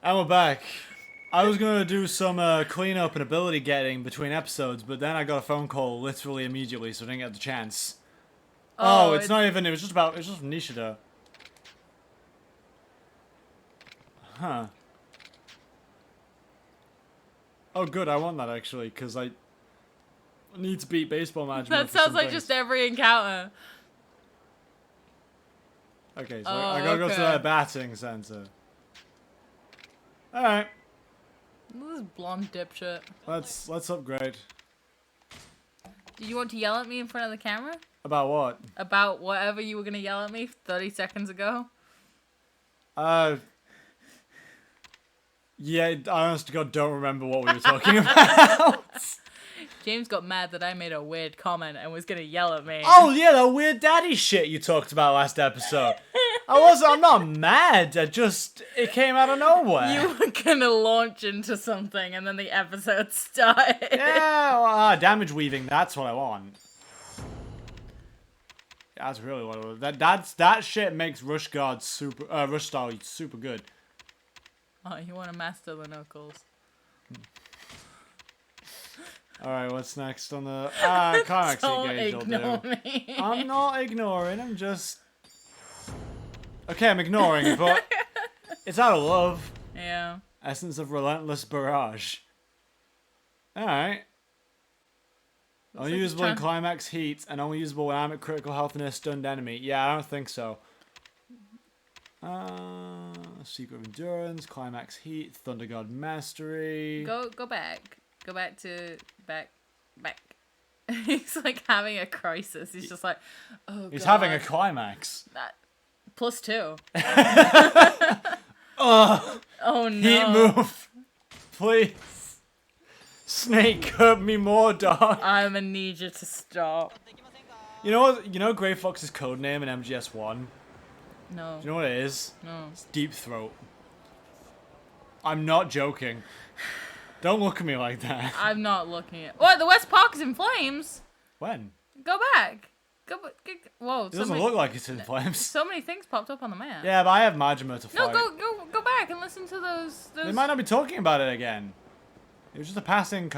And we're back. I was gonna do some cleanup and ability getting between episodes, but then I got a phone call literally immediately, so I didn't get the chance. Oh, it's not even. It was just Nishida. Huh. Oh, good. I want that actually, because I need to beat baseball management. That sounds like just every encounter. Okay, so I gotta go to the batting center. All right. This blonde dipshit. Let's upgrade. Did you want to yell at me in front of the camera? About what? About whatever you were gonna yell at me 30 seconds ago? Yeah, I honest to God don't remember what we were talking about. James got mad that I made a weird comment and was gonna yell at me. Oh yeah, that weird daddy shit you talked about last episode. I'm not mad, it came out of nowhere. You were gonna launch into something and then the episode started. Yeah, well, damage weaving, that's what I want. That's really what it was. That shit makes Rush Guard Rush Style super good. Oh, you want to master the knuckles. Alright, what's next on the... I can't actually gauge all ignore me. I'm not ignoring, I'm just... Okay, I'm ignoring, but it's out of love. Yeah. Essence of Relentless Barrage. Alright. Only usable in climax heat and only usable when I'm at critical health and a stunned enemy. Yeah, I don't think so. Secret of Endurance, climax heat, Thunder God Mastery. Go back. Go back to back. He's like having a crisis. He's just like, oh. He's God. having a climax. That +2. Oh no. Heat move. Please. Snake, hurt me more, dog. I'm gonna need you to stop. You know what? You know Grey Fox's codename in MGS1? No. Do you know what it is? No. It's Deep Throat. I'm not joking. Don't look at me like that. I'm not looking at. What? The West Park is in flames. When? Go back. Whoa. It doesn't look like it's in flames. So many things popped up on the map. Yeah, but I have Majima to fight. No, go back and listen to those. They might not be talking about it again. It was just a passing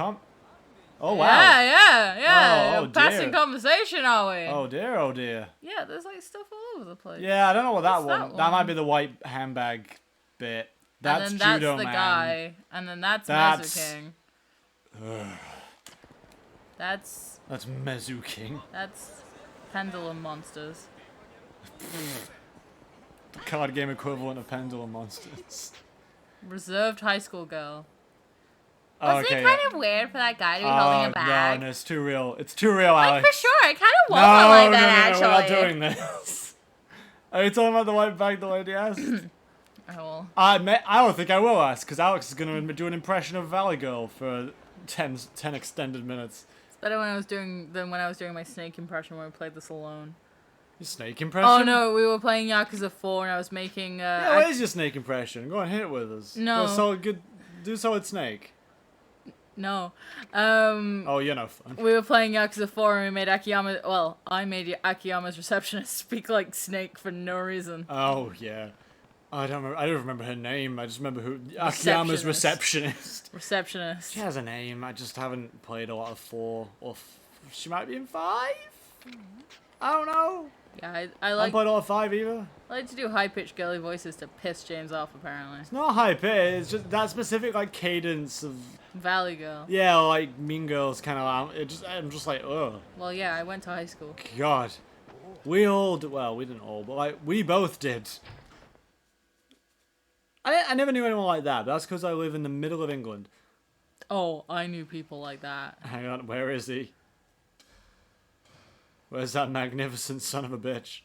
Oh wow. Yeah. Oh, Passing dear. conversation, are we? Oh dear. Yeah, there's like stuff all over the place. Yeah, I don't know what that one. That That might be the white handbag bit. That's and then Judo that's the Man. guy, and then that's Mezu King. That's Mezu King. That's Pendulum Monsters. The card game equivalent of Pendulum Monsters. Reserved high school girl. Oh, Wasn't it kind of weird for that guy to be holding a bag? No, it's too real. It's too real, Alex. Like, for sure, it kind of was like that, actually. No, we're not doing this. Are you talking about the white bag the lady asked? Oh. I don't think I will ask, because Alex is going to do an impression of Valley Girl for 10 extended minutes. It's better than when I was doing my Snake impression when we played this alone. Your Snake impression? Oh no, we were playing Yakuza 4 and I was making yeah, what is your Snake impression? Go on, hit it with us. No. Do solid Snake. No. Oh, you're no fun. We were playing Yakuza 4 and we made Akiyama... Well, I made Akiyama's receptionist speak like Snake for no reason. Oh, yeah. I don't remember her name. I just remember who... Akiyama's receptionist. Receptionist. She has a name. I just haven't played a lot of 4. Or she might be in 5? I don't know. Yeah, I haven't played a lot of 5 either. I like to do high-pitched girly voices to piss James off, apparently. It's not high pitch. It's just that specific, like, cadence of... Valley Girl. Yeah, like Mean Girls kind of. I'm just like, ugh. Well, yeah, I went to high school. God, we didn't all, but like we both did. I never knew anyone like that. But that's because I live in the middle of England. Oh, I knew people like that. Hang on, where is he? Where's that magnificent son of a bitch?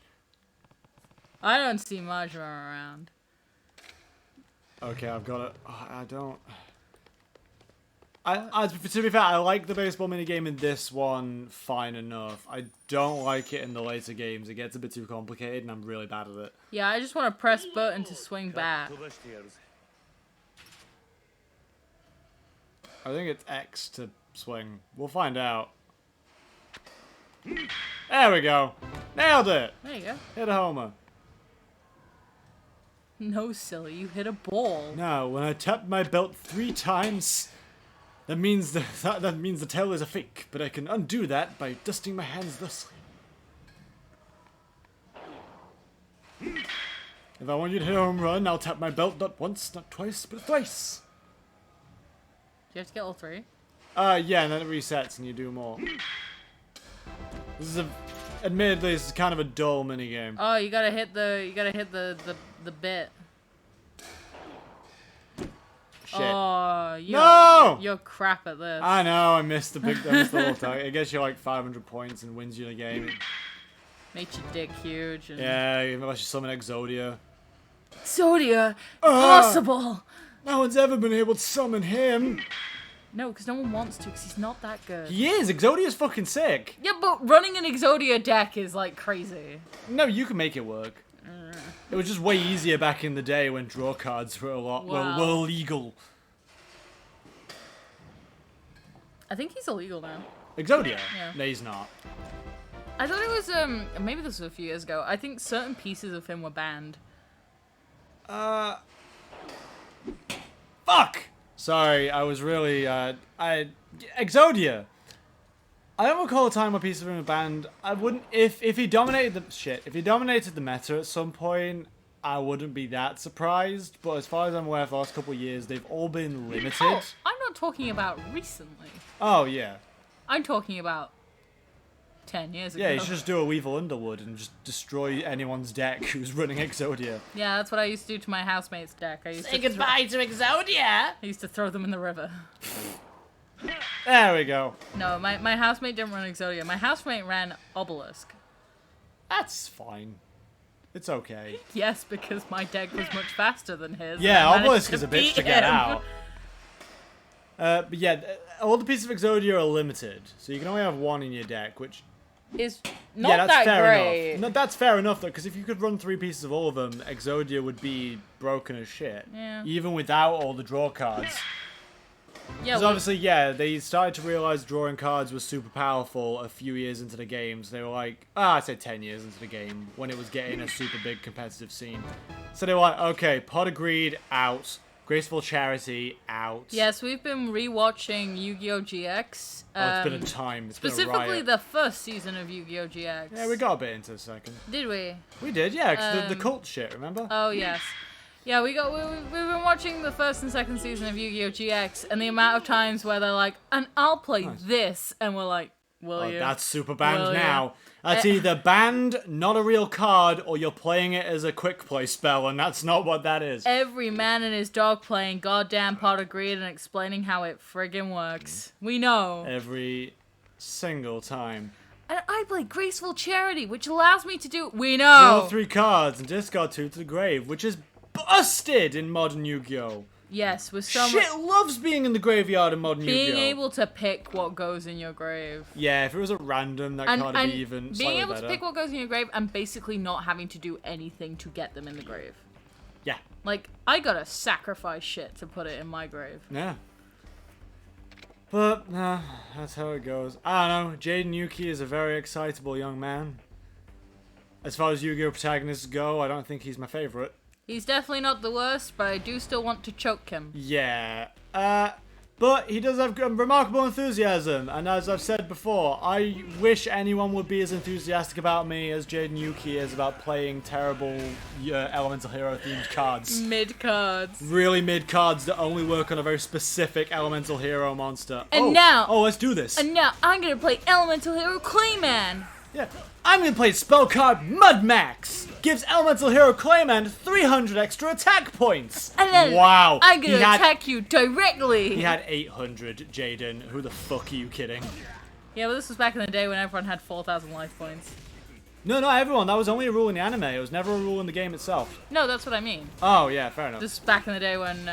I don't see Majima around. Okay, I've got it. Oh, I don't. To be fair, I like the baseball minigame in this one fine enough. I don't like it in the later games. It gets a bit too complicated, and I'm really bad at it. Yeah, I just want to press button to swing back. I think it's X to swing. We'll find out. There we go. Nailed it. There you go. Hit a homer. No, silly, you hit a ball. No, when I tap my belt 3 times, that means that means the tail is a fake, but I can undo that by dusting my hands thusly. If I want you to hit a home run, I'll tap my belt not once, not twice, but thrice. Do you have to get all 3? Yeah, and then it resets and you do more. This is admittedly, this is kind of a dull minigame. Oh, you gotta hit the bit. Shit. Oh, No! You're crap at this. I know, I missed the little target. It gets you like 500 points and wins you the game. Makes your dick huge. And... Yeah, unless you summon Exodia. Exodia! Impossible! No one's ever been able to summon him. No, because no one wants to, because he's not that good. He is! Exodia's fucking sick! Yeah, but running an Exodia deck is, like, crazy. No, you can make it work. It was just way easier back in the day when draw cards were were legal. I think he's illegal now. Exodia? Yeah. No, he's not. I thought it was, maybe this was a few years ago. I think certain pieces of him were banned. Fuck! Sorry, I was really, Exodia! I don't recall a time where pieces of him were banned. I wouldn't, if he dominated if he dominated the meta at some point, I wouldn't be that surprised, but as far as I'm aware, for the last couple of years, they've all been limited. Oh, I'm not talking about recently. Oh, yeah. I'm talking about 10 years ago. Yeah, you should just do a Weevil Underwood and just destroy anyone's deck who's running Exodia. Yeah, that's what I used to do to my housemate's deck. I used Say goodbye to Exodia! I used to throw them in the river. There we go. No, my housemate didn't run Exodia. My housemate ran Obelisk. That's fine. It's okay. Yes, because my deck was much faster than his. Yeah, and I managed Obelisk is a bitch to beat get him. out. But yeah, all the pieces of Exodia are limited, so you can only have 1 in your deck, which... Is not yeah, that's that fair great. enough. No, that's fair enough, though, because if you could run 3 pieces of all of them, Exodia would be broken as shit. Yeah. Even without all the draw cards. Yeah, Because well, obviously, yeah, they started to realize drawing cards was super powerful a few years into the games. They were like, I'd say 10 years into the game, when it was getting a super big competitive scene. So they were like, okay, Pot of Greed, out. Graceful Charity, out. yes, we've been rewatching Yu-Gi-Oh! GX. Oh, it's been a time. It's been a Specifically riot. the first season of Yu-Gi-Oh! GX. Yeah, we got a bit into the second. Did we? We did, yeah, 'cause the cult shit, remember? Oh, yes. Yeah, we've been watching the first and second season of Yu-Gi-Oh! GX, and the amount of times where they're like, and I'll play this, and we're like, will Oh, you? that's super banned Will you? now. That's either banned, not a real card, or you're playing it as a quick play spell, and that's not what that is. Every man and his dog playing goddamn Pot of Greed and explaining how it friggin' works. We know. Every single time. And I play Graceful Charity, which allows me to do... We Draw know! 3 cards and discard 2 to the grave, which is busted in modern Yu-Gi-Oh! Yes, with so Shit much... loves being in the graveyard in modern Being Yu-Gi-Oh! able to pick what goes in your grave. Yeah, if it was at random, that And, card would be even being slightly able better. to pick what goes in your grave and basically not having to do anything to get them in the grave. Yeah. Like, I gotta sacrifice shit to put it in my grave. Yeah. But, that's how it goes. I don't know, Jaden Yuki is a very excitable young man. As far as Yu-Gi-Oh! Protagonists go, I don't think he's my favourite. He's definitely not the worst, but I do still want to choke him. Yeah. But he does have remarkable enthusiasm, and as I've said before, I wish anyone would be as enthusiastic about me as Jaden Yuki is about playing terrible Elemental Hero themed cards. Mid cards. Really mid cards that only work on a very specific Elemental Hero monster. And now- Oh, let's do this. And now I'm gonna play Elemental Hero Clayman. Yeah. I'm gonna play spell card Mud Max. Gives Elemental Hero Clayman 300 extra attack points. And then wow. I'm gonna He had- attack you directly. He had 800, Jaden. Who the fuck are you kidding? Yeah, but this was back in the day when everyone had 4,000 life points. No, not everyone. That was only a rule in the anime. It was never a rule in the game itself. No, that's what I mean. Oh, yeah, fair enough. This was back in the day when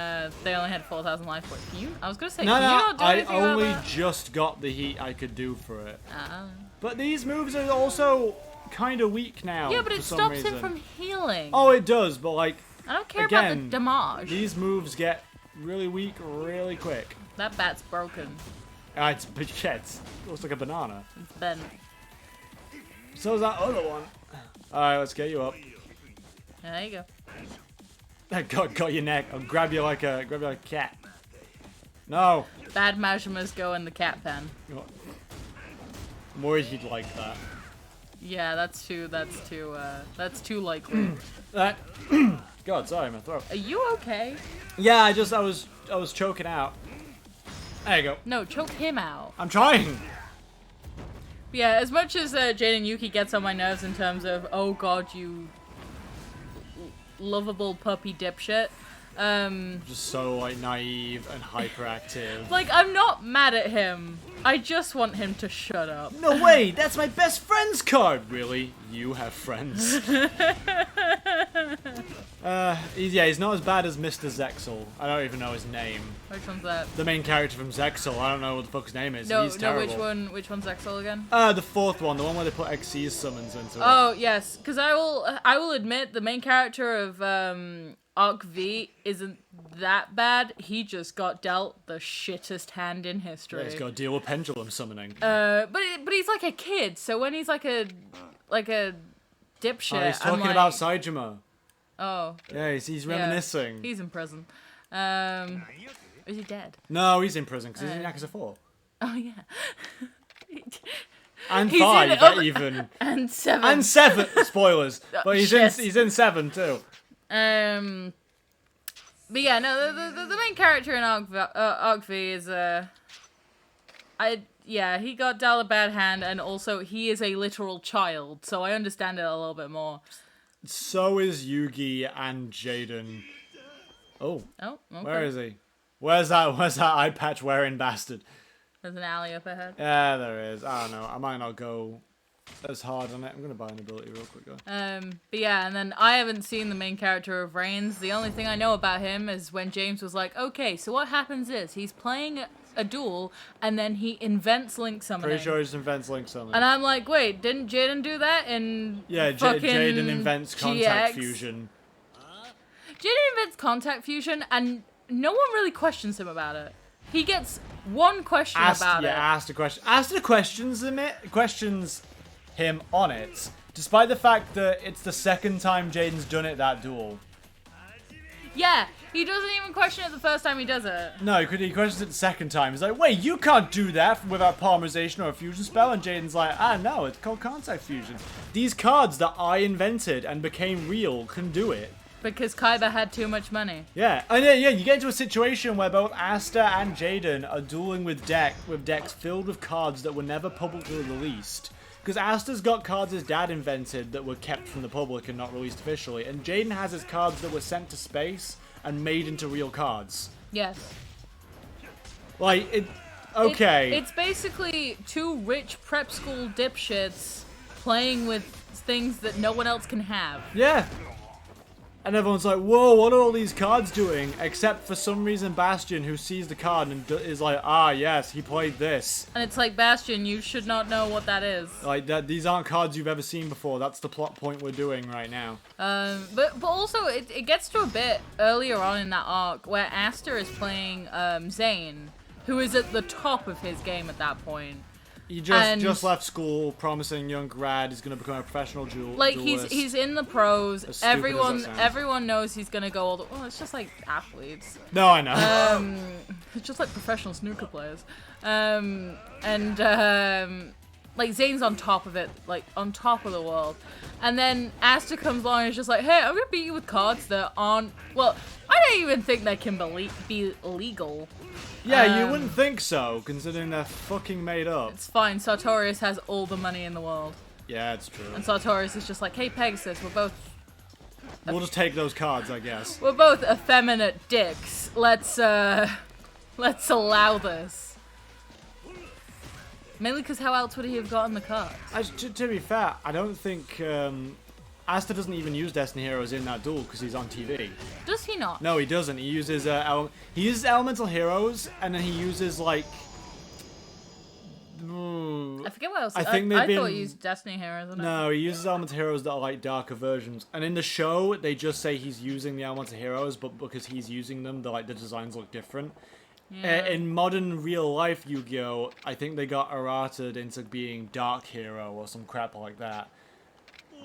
they only had 4,000 life points. Can you? I was gonna say, No, can you no, not do I anything about only that? just got the heat I could do for it. Ah. But these moves are also kind of weak now. Yeah, but for it some stops reason. him from healing. Oh, it does, but like, I don't care again, about the damage. these moves get really weak really quick. That bat's broken. It's, yeah, it looks like a banana. It's bent. So is that other one. Alright, let's get you up. Yeah, there you go. got your neck. I'll grab you like a cat. No. Bad Majima's go in the cat pen. I'm worried he'd like that. Yeah, that's too likely. God, sorry, my throat. Are you okay? Yeah, I was choking out. There you go. No, choke him out. I'm trying. Yeah, as much as Jaden Yuki gets on my nerves in terms of, oh god, you lovable puppy dipshit. Just so like naive and hyperactive. Like, I'm not mad at him. I just want him to shut up. No way, that's my best friend's card. Really? You have friends? He's not as bad as Mr. Zexel. I don't even know his name. Which one's that? The main character from Zexel. I don't know what the fuck his name is. No, He's terrible. which one's Exel again? The fourth one, the one where they put XC's summons into it. Oh, yes, because I will admit the main character of Arc V isn't that bad. He just got dealt the shittest hand in history. Yeah, he's got to deal with pendulum summoning. But he's like a kid, so when he's like a dipshit, He's talking I'm about like, Saejima. oh, Yeah, he's reminiscing. yeah, he's in prison. Is he dead? No, he's in prison because he's in Yakuza 4. Oh yeah. And He's 5, in- even. And 7. And 7. Spoilers. But he's Shit. in 7 too. But yeah, no, the main character in Arc V is he got dealt a bad hand, and also he is a literal child, so I understand it a little bit more. So is Yugi and Jaden. Oh. Oh, okay. Where is he? Where's that eye patch wearing bastard? There's an alley up ahead. Yeah, there is. I don't know. I might not go as hard on it. I'm gonna buy an ability real quick, though. But yeah, and then I haven't seen the main character of Reigns. The only thing I know about him is when James was like, okay, so what happens is he's playing a duel, and then he invents Link summoning. Pretty sure he just invents Link summoning. And I'm like, wait, didn't Jaden do that in fucking Jaden invents contact GX? fusion. Jaden invents contact fusion, and no one really questions him about it. He gets one question about it. Asked a question. Aster questions him on it, despite the fact that it's the second time Jaden's done it that duel. Yeah, he doesn't even question it the first time he does it. No, he questions it the second time. He's like, wait, you can't do that without polymerization or a fusion spell. And Jaden's like, no, it's called contact fusion. These cards that I invented and became real can do it. Because Kaiba had too much money. Yeah, and yeah, you get into a situation where both Aster and Jaden are dueling with decks filled with cards that were never publicly released. Because Aster's got cards his dad invented that were kept from the public and not released officially, and Jaden has his cards that were sent to space and made into real cards. Yes. Like, okay. It's basically two rich prep school dipshits playing with things that no one else can have. Yeah. And everyone's like, whoa, what are all these cards doing? Except for some reason Bastion, who sees the card and is like, yes, he played this. And it's like, Bastion, you should not know what that is. Like, these aren't cards you've ever seen before. That's the plot point we're doing right now. But also, it gets to a bit earlier on in that arc where Aster is playing Zane, who is at the top of his game at that point. He just left school, promising young grad is going to become a professional duelist. Like, he's in the pros. As stupid as that sounds. Everyone knows he's going to go all the... Well, it's just like athletes. No, I know. It's just like professional snooker players. Like, Zane's on top of it, like, on top of the world. And then Aster comes along and is just like, hey, I'm going to beat you with cards that aren't... Well, I don't even think they can be legal. Yeah, you wouldn't think so, considering they're fucking made up. It's fine, Sartorius has all the money in the world. Yeah, it's true. And Sartorius is just like, hey, Pegasus, We'll just take those cards, I guess. we're both effeminate dicks. Let's allow this. Mainly because how else would he have gotten the cards? To be fair, I don't think Aster doesn't even use Destiny Heroes in that duel because he's on TV. Does he not? No, he doesn't. He uses Elemental Heroes, and then he uses like. I forget what else. I thought he used Destiny Heroes. Isn't it? No, he uses Elemental Heroes that are like darker versions. And in the show, they just say he's using the Elemental Heroes, but because he's using them, the designs look different. Yeah. In modern real life Yu-Gi-Oh, I think they got errated into being Dark Hero or some crap like that.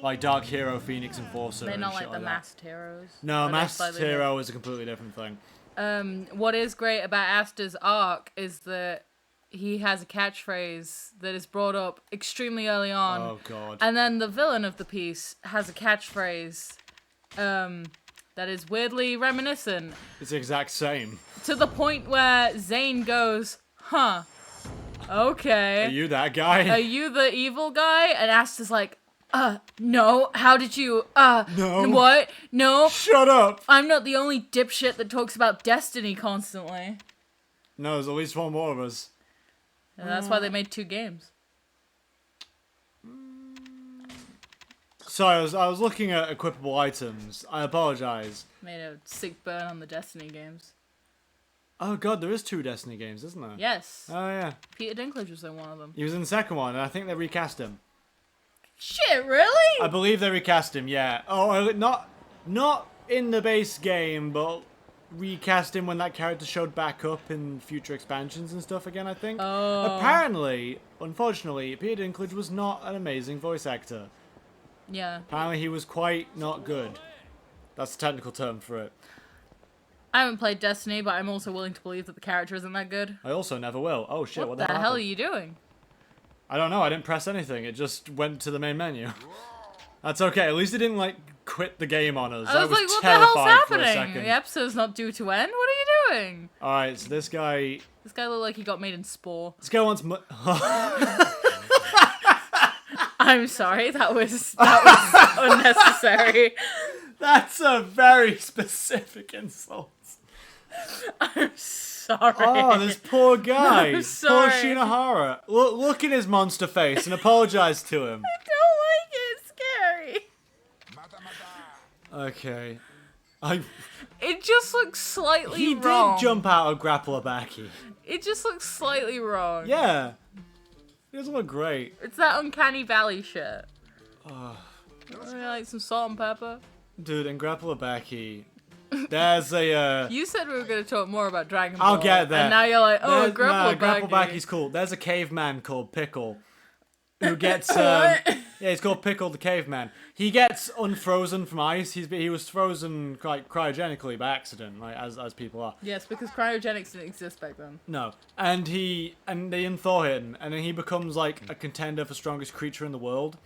Like Dark Hero, Phoenix Enforcer. They're and not shit like the that. masked heroes. No, Are they Masked slightly Hero is a completely different thing. What is great about Aster's arc is that he has a catchphrase that is brought up extremely early on. Oh god. And then the villain of the piece has a catchphrase that is weirdly reminiscent. It's the exact same. To the point where Zane goes, huh, okay. Are you that guy? Are you the evil guy? And Aster's like, no, how did you, No. what? No, Shut up! I'm not the only dipshit that talks about destiny constantly. No, there's at least one more of us. And that's why they made 2 games. Sorry, I was looking at equipable items. I apologize. Made a sick burn on the Destiny games. Oh god, there is 2 Destiny games, isn't there? Yes. Oh yeah. Peter Dinklage was in one of them. He was in the second one, and I think they recast him. Shit, really? I believe they recast him, yeah. Oh, not in the base game, but recast him when that character showed back up in future expansions and stuff again, I think. Oh. Apparently, unfortunately, Peter Dinklage was not an amazing voice actor. Yeah. Apparently he was quite not good. That's the technical term for it. I haven't played Destiny, but I'm also willing to believe that the character isn't that good. I also never will. Oh shit, what the hell hell are you doing? I don't know, I didn't press anything. It just went to the main menu. That's okay, at least it didn't like quit the game on us. I was like, what the terrified hell's for a happening? second. The episode's not due to end? What are you doing? Alright, so this guy looked like he got made in Spore. wants I'm sorry, that was unnecessary. That's a very specific insult. I'm sorry. Oh, this poor guy. I'm Poor sorry. Shinohara. Look in his monster face and apologize to him. I don't like it. It's scary. Okay. It just looks slightly He wrong. did jump out of Grappler-Baki. It just looks slightly wrong. Yeah. He doesn't look great. It's that Uncanny Valley shit. Like some salt and pepper. Dude, in Grappler-Baki, there's a, You said we were going to talk more about Dragon Ball. I'll get there. And now you're like, oh, Grappler-Baki. Grappler-Baki's cool. There's a caveman called Pickle who gets, What? yeah, he's called Pickle the Caveman. He gets unfrozen from ice. He was frozen quite cryogenically by accident, like as people are. Yes, because cryogenics didn't exist back then. No, and they unthaw him, and then he becomes like a contender for strongest creature in the world.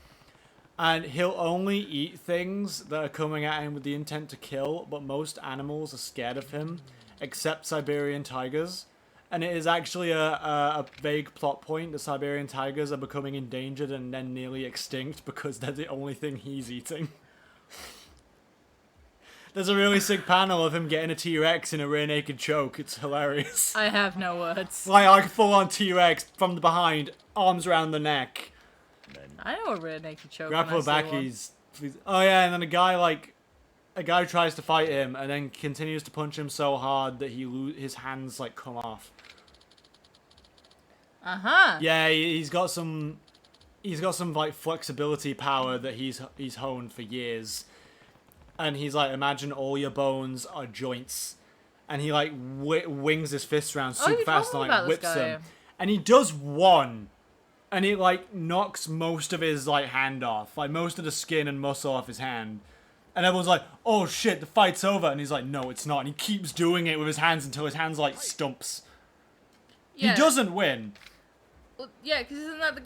And he'll only eat things that are coming at him with the intent to kill, but most animals are scared of him, except Siberian tigers. And it is actually a vague plot point that Siberian tigers are becoming endangered and then nearly extinct because they're the only thing he's eating. There's a really sick panel of him getting a T-Rex in a rear naked choke. It's hilarious. I have no words. Like full-on T-Rex from the behind, arms around the neck. I know a rear naked choke. Grappler-Baki's... Oh yeah, and then a guy tries to fight him and then continues to punch him so hard that his hands like come off. Uh-huh. Yeah, he's got some like flexibility power that he's honed for years. And he's like, imagine all your bones are joints. And he like wings his fists around super you fast told and me like about this whips guy. them. And he does one. And it like knocks most of his like hand off. Like most of the skin and muscle off his hand. And everyone's like, oh shit, the fight's over. And he's like, no, it's not. And he keeps doing it with his hands until his hands like stumps. Yeah. He doesn't win. Well, yeah, because isn't that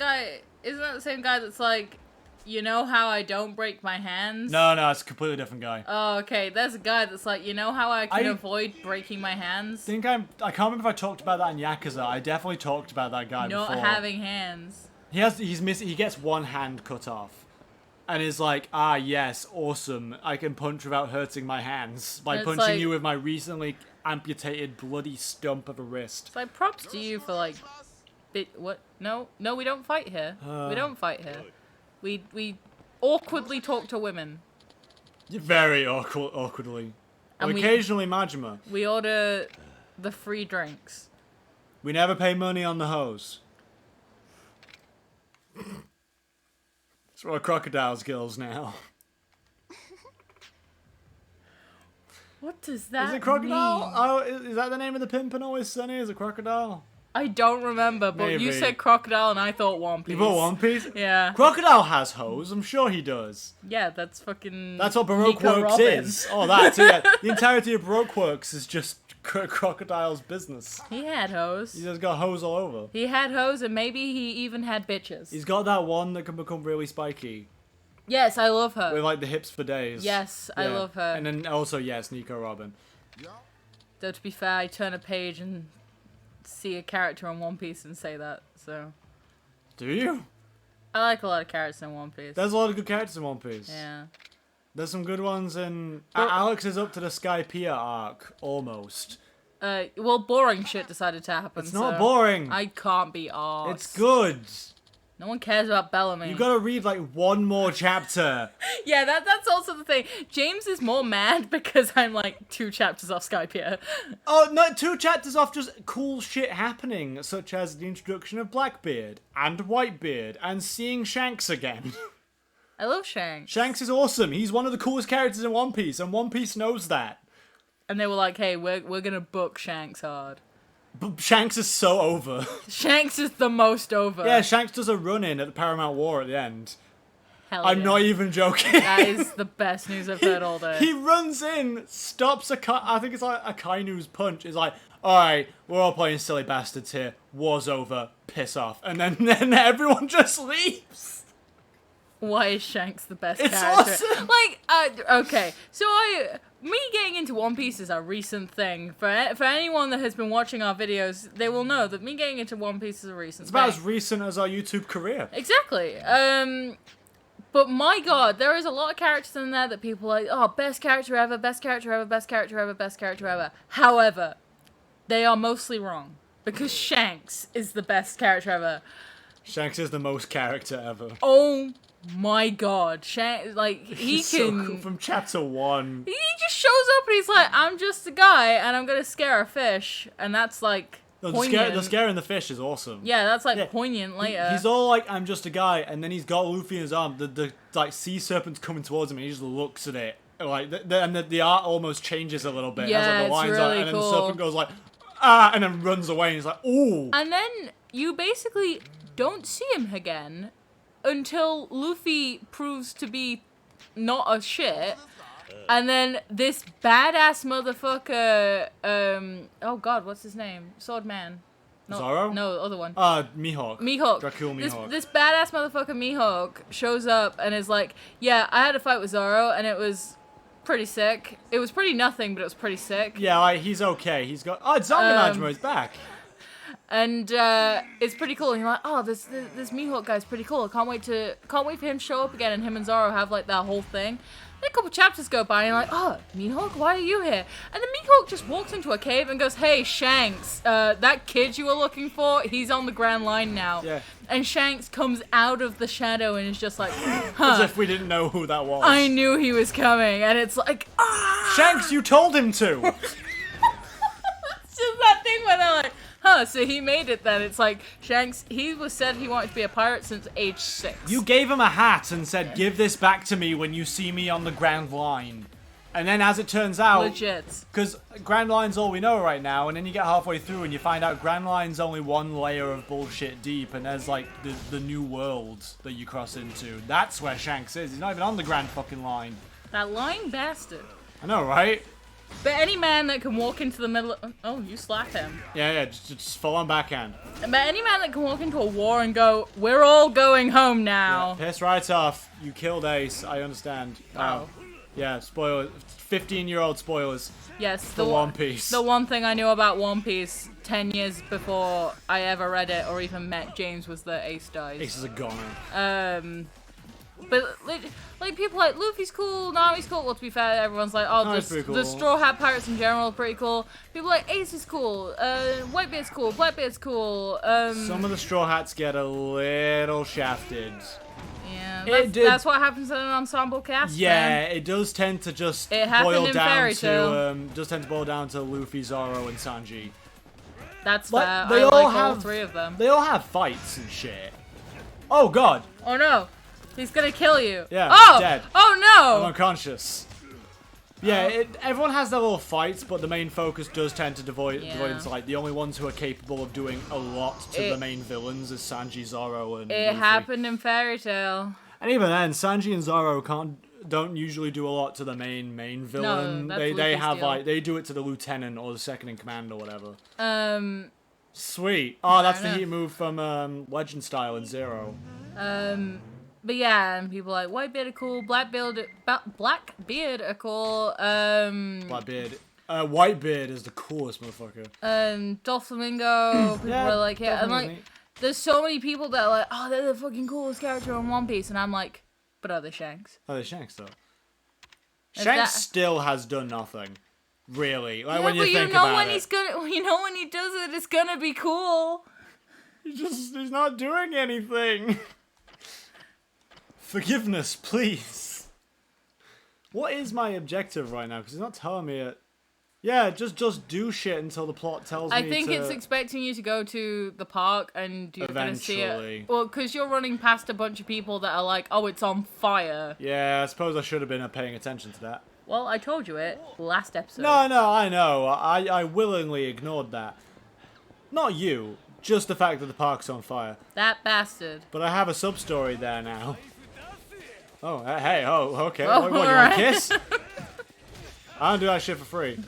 the same guy that's like, you know how I don't break my hands? No, it's a completely different guy. Oh, okay. There's a guy that's like, you know how I can avoid breaking my hands? I can't remember if I talked about that in Yakuza. I definitely talked about that guy Not before. having hands. He gets one hand cut off. And is like, ah yes, awesome. I can punch without hurting my hands. By It's punching like- you with my recently amputated bloody stump of a wrist. So props to you for like, what? No, we don't fight here. We don't fight here. We awkwardly talk to women. Very awkwardly. And Occasionally Majima. We order the free drinks. We never pay money on the hose. It's what crocodiles girls now. What does that Is it crocodile? mean? Oh, is that the name of the pimp in Always Sunny? Is it crocodile? I don't remember, but you Maybe. said Crocodile and I thought One Piece. You bought One Piece? Yeah. Crocodile has hose. I'm sure he does. Yeah, that's fucking... That's what Baroque Nico Works Robin. is. Oh, that. So yeah, the entirety of Baroque Works is just Crocodile's business. He had hoes. He's just got hose all over. He had hoes and maybe he even had bitches. He's got that one that can become really spiky. Yes, I love her. With like the hips for days. Yes, I Yeah. love her. And then also, yes, Nico Robin. Though to be fair, I turn a page and see a character in One Piece and say that, so... Do you? I like a lot of characters in One Piece. There's a lot of good characters in One Piece. Yeah. There's some good ones in... But- Alex is up to the Skypiea arc, almost. Well, boring shit decided to happen, It's not so boring. I can't be arsed. It's good. No one cares about Bellamy. You gotta read like one more chapter. Yeah, that's also the thing. James is more mad because I'm like 2 chapters off Skype here. Oh, no, 2 chapters off just cool shit happening, such as the introduction of Blackbeard and Whitebeard and seeing Shanks again. I love Shanks. Shanks is awesome. He's one of the coolest characters in One Piece, and One Piece knows that. And they were like, hey, we're gonna book Shanks hard. But Shanks is so over. Shanks is the most over. Yeah, Shanks does a run-in at the Paramount War at the end. Hell I'm yeah. not even joking. That is the best news I've heard all day. He runs in, stops I think it's like a Kainu's punch. It's like, alright, we're all playing silly bastards here. War's over. Piss off. And then everyone just leaves. Why is Shanks the best It's character? awesome. Like, okay, so me getting into One Piece is a recent thing. For anyone that has been watching our videos, they will know that me getting into One Piece is a recent It's about thing. as recent as our YouTube career. Exactly. But my god, there is a lot of characters in there that people are like, oh, best character ever, best character ever, best character ever, best character ever. However, they are mostly wrong. Because Shanks is the best character ever. Shanks is the most character ever. Oh my god. Shanks, like, he He's can... so cool. From chapter 1. He just shows up and he's like, I'm just a guy and I'm gonna scare a fish. And that's like poignant. The scaring the fish is awesome. Yeah, that's like Yeah. poignant later. He's all like, I'm just a guy, and then he's got Luffy in his arm. The like sea serpent's coming towards him, and he just looks at it. Like, the art almost changes a little bit. Yeah, as like, the it's lines are, really and then cool. the serpent goes like, ah, and then runs away, and he's like, ooh. And then you basically don't see him again until Luffy proves to be not a shit. And then this badass motherfucker, oh god, what's his name? Swordman. No, Zoro? No, other one. Mihawk. Mihawk. Dracul Mihawk. This badass motherfucker Mihawk shows up and is like, yeah, I had a fight with Zoro and it was pretty sick. It was pretty nothing, but it was pretty sick. Yeah, like, he's okay. He's got... Oh, Zombie Majima is back. And it's pretty cool. And you're like, oh, this Mihawk guy's pretty cool. Can't wait for him to show up again and him and Zoro have like that whole thing. Then a couple chapters go by and you're like, oh, Mihawk, why are you here? And then Mihawk just walks into a cave and goes, hey, Shanks, that kid you were looking for, he's on the Grand Line now. Yeah. And Shanks comes out of the shadow and is just like, As huh, if we didn't know who that was. I knew he was coming. And it's like, ah! Shanks, you told him to. It's just that thing where they're like, huh, so he made it then. It's like, Shanks, said he wanted to be a pirate since age 6. You gave him a hat and said, give this back to me when you see me on the Grand Line. And then as it turns out... Legit. Because Grand Line's all we know right now, and then you get halfway through and you find out Grand Line's only one layer of bullshit deep, and there's like the new world that you cross into. That's where Shanks is. He's not even on the Grand fucking Line. That lying bastard. I know, right? But any man that can walk into the middle of... Oh, you slap him. Yeah, just full on backhand. But any man that can walk into a war and go, we're all going home now. Piss right off. You killed Ace. I understand. Oh. Yeah, spoilers. 15-year-old spoilers. Yes, For One Piece. The one thing I knew about One Piece 10 years before I ever read it or even met James was that Ace dies. Ace is a goner. But like people like Luffy's cool, Nami's cool. Well, to be fair, everyone's like, oh, Nami's pretty cool. the Straw Hat Pirates in general are pretty cool. People like Ace is cool, Whitebeard's cool, Blackbeard's cool. Some of the Straw Hats get a little shafted. Yeah, that's what happens in an ensemble cast. Yeah, man. it does tend to just It happened boil in down Fairy to Tail. does tend to boil down to Luffy, Zoro, and Sanji. That's Like, fair. they I all like all have- 3 of them. They all have fights and shit. Oh god, Oh no, he's gonna kill you. Yeah, Oh, dead. oh I'm no. unconscious. Yeah, everyone has their little fights, but the main focus does tend to devoid Yeah. into like the only ones who are capable of doing a lot to the main villains is Sanji, Zoro, and It Luffy. happened in Fairy Tail. And even then, Sanji and Zoro don't usually do a lot to the main villain. that's They Luffy's have deal. like they do it to the lieutenant or the second in command or whatever. Sweet. Oh, I that's the don't know. heat move from Legend Style in Zero. But yeah, and people are like Whitebeard are cool, Blackbeard are cool. Blackbeard. Whitebeard is the coolest motherfucker. Doflamingo, people Yeah, are like, yeah, and Doflamingo's like, neat. there's so many people that are like, oh, they're the fucking coolest character in One Piece, and I'm like, but are they Shanks? Oh, there's Shanks though. Is Shanks that- still has done nothing. Really. Like Yeah, when you but think you know about when it. he's gonna, you know when he does it, it's gonna be cool. He's not doing anything. Forgiveness, please. What is my objective right now? Because he's not telling me it. Yeah, just do shit until the plot tells me I think to... it's expecting you to go to the park and you're gonna see Eventually. it. Well, because you're running past a bunch of people that are like, oh, it's on fire. Yeah, I suppose I should have been paying attention to that. Well, I told you it last episode. No, I know. I willingly ignored that. Not you. Just the fact that the park's on fire. That bastard. But I have a sub-story there now. Oh, hey, okay. Oh, what you want alright. a kiss? I don't do that shit for free.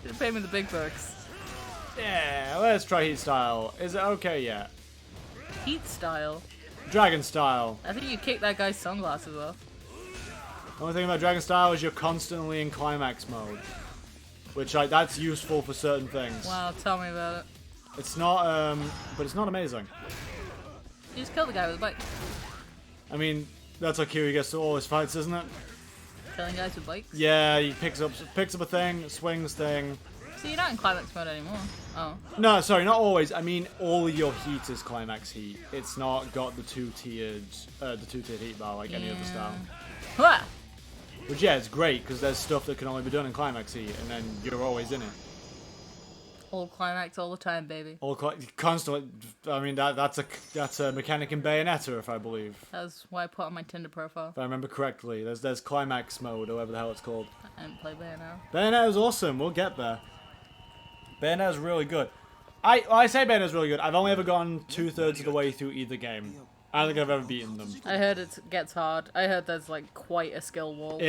You pay me the big bucks. Yeah, let's try Heat Style. Is it okay yet? Heat style. Dragon Style. I think you kicked that guy's sunglasses off. The only thing about Dragon Style is you're constantly in climax mode. Which, like, that's useful for certain things. Wow, tell me about it. It's not, but it's not amazing. You just killed the guy with a bike. I mean, that's how Kiwi gets to all his fights, isn't it? Killing guys with bikes. Yeah, he picks up a thing, swings thing. So you're not in climax mode anymore. Oh. No, sorry, not always. I mean, all of your heat is climax heat. It's not got the two-tiered heat bar like any other style. Hua! Which, yeah, it's great, because there's stuff that can only be done in climax heat, and then you're always in it. All climax all the time, baby. Constantly. I mean, that's a mechanic in Bayonetta, if I believe. That's why I put on my Tinder profile. If I remember correctly. There's climax mode, or whatever the hell it's called. I didn't play Bayonetta. Bayonetta's awesome. We'll get there. Bayonetta's really good. I say Bayonetta's really good. I've only ever gone 2/3 of the way through either game. I don't think I've ever beaten them. I heard it gets hard. I heard there's like quite a skill wall.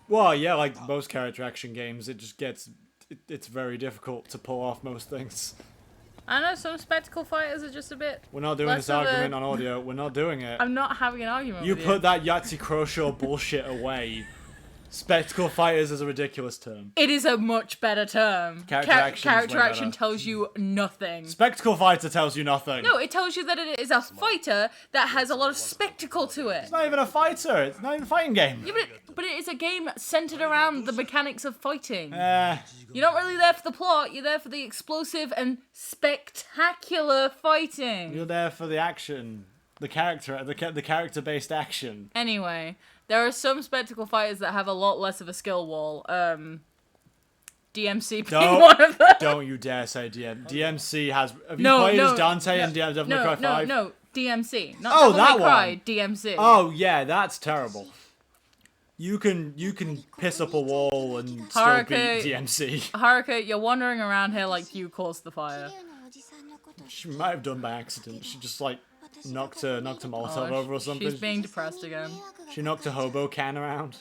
Well, yeah, like most character action games, it just gets... It's very difficult to pull off most things. I know some spectacle fighters are just a bit... We're not doing less this of a- argument on audio. We're not doing it. I'm not having an argument You with put that Yahtzee Croshaw bullshit away. Spectacle fighters is a ridiculous term. It is a much better term. Character action's Character way action better. tells you nothing. Spectacle fighter tells you nothing. No, it tells you that it is a fighter that has a lot of spectacle to it. It's not even a fighter. It's not even a fighting game. Yeah, but it is a game centered around the mechanics of fighting. Eh, You're not really there for the plot, you're there for the explosive and spectacular fighting. you're there for the action. The character-based action. Anyway, there are some spectacle fighters that have a lot less of a skill wall. DMC being one of them. Don't you dare say DMC has... Have you No, played no, as Dante no, in Devil May Cry 5? No, DMC. Not Oh, Devil that May Cry, one. DMC. Oh, yeah, that's terrible. You can piss up a wall and still Haruka- beat DMC. Haruka, you're wandering around here like you caused the fire. She might have done by accident. She just, like, knocked a Molotov Oh, over or something. she's being depressed again. She knocked a hobo can around.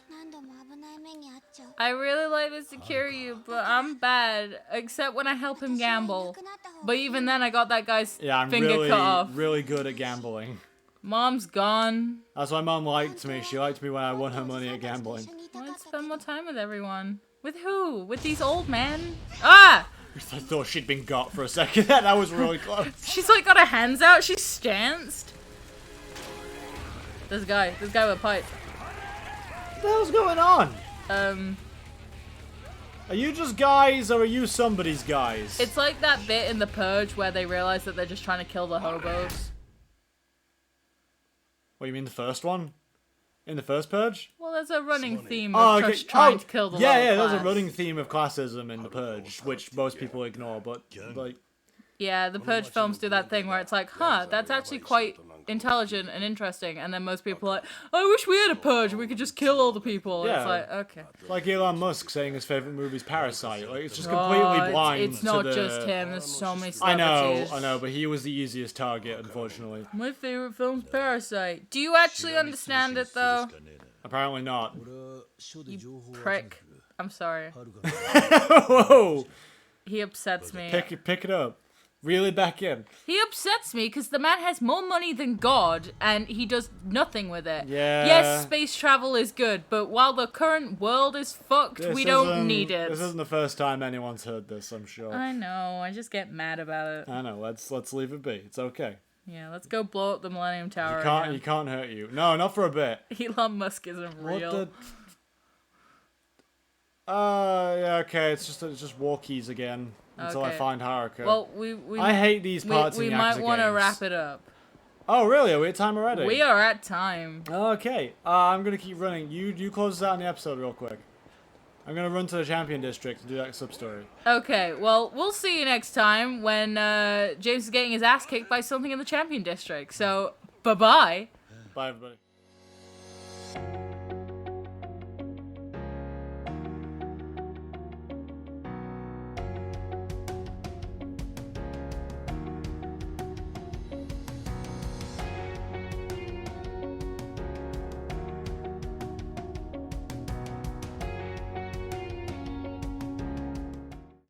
I really like Mr. Kiryu, but I'm bad, except when I help him gamble. But even then, I got that guy's Yeah, I'm finger cut off. really good at gambling. Mom's gone. That's why Mum liked me. She liked me when I won her money at gambling. I want to spend more time with everyone. With who? With these old men? Ah! I thought she'd been got for a second. That was really close. She's like got her hands out. She's stanced. This guy with a pipe. What the hell's going on? Are you just guys or are you somebody's guys? It's like that bit in The Purge where they realize that they're just trying to kill the hobos. What, you mean the first one? In the first Purge? Well, there's a running theme Oh, of okay. just trying to kill the yeah, lower yeah, there's class. a running theme of classism in the Purge, which most people ignore, but, like... Yeah, the Purge films do that thing where it's like, huh, that's actually quite intelligent and interesting, and then most people are like, I wish we had a purge and we could just kill all the people. Yeah. It's like, okay. Like Elon Musk saying his favorite movie is Parasite. Like, it's just completely blind. It's not to the... just him. There's so many I celebrities. know, but he was the easiest target, unfortunately. My favorite film's Parasite. Do you actually understand it though? Apparently not. You prick. I'm sorry. Whoa! He upsets me. Pick it up. Reel it back in. He upsets me because the man has more money than God and he does nothing with it. Yeah. Yes, space travel is good, but while the current world is fucked, we don't need it. This isn't the first time anyone's heard this, I'm sure. I know, I just get mad about it. I know, let's leave it be. It's okay. Yeah, let's go blow up the Millennium Tower. He can't hurt you. No, not for a bit. Elon Musk isn't real. What the... yeah, okay, it's just walkies again. Until I Okay. find Haruka. Well, I hate these parts we in Yakuza might want to games. wrap it up. Oh, really? Are we at time already? We are at time. Okay, I'm gonna keep running. You close this out in the episode real quick. I'm gonna run to the Champion District and do that sub-story. Okay, well, we'll see you next time when James is getting his ass kicked by something in the Champion District. So, bye-bye. Bye, everybody.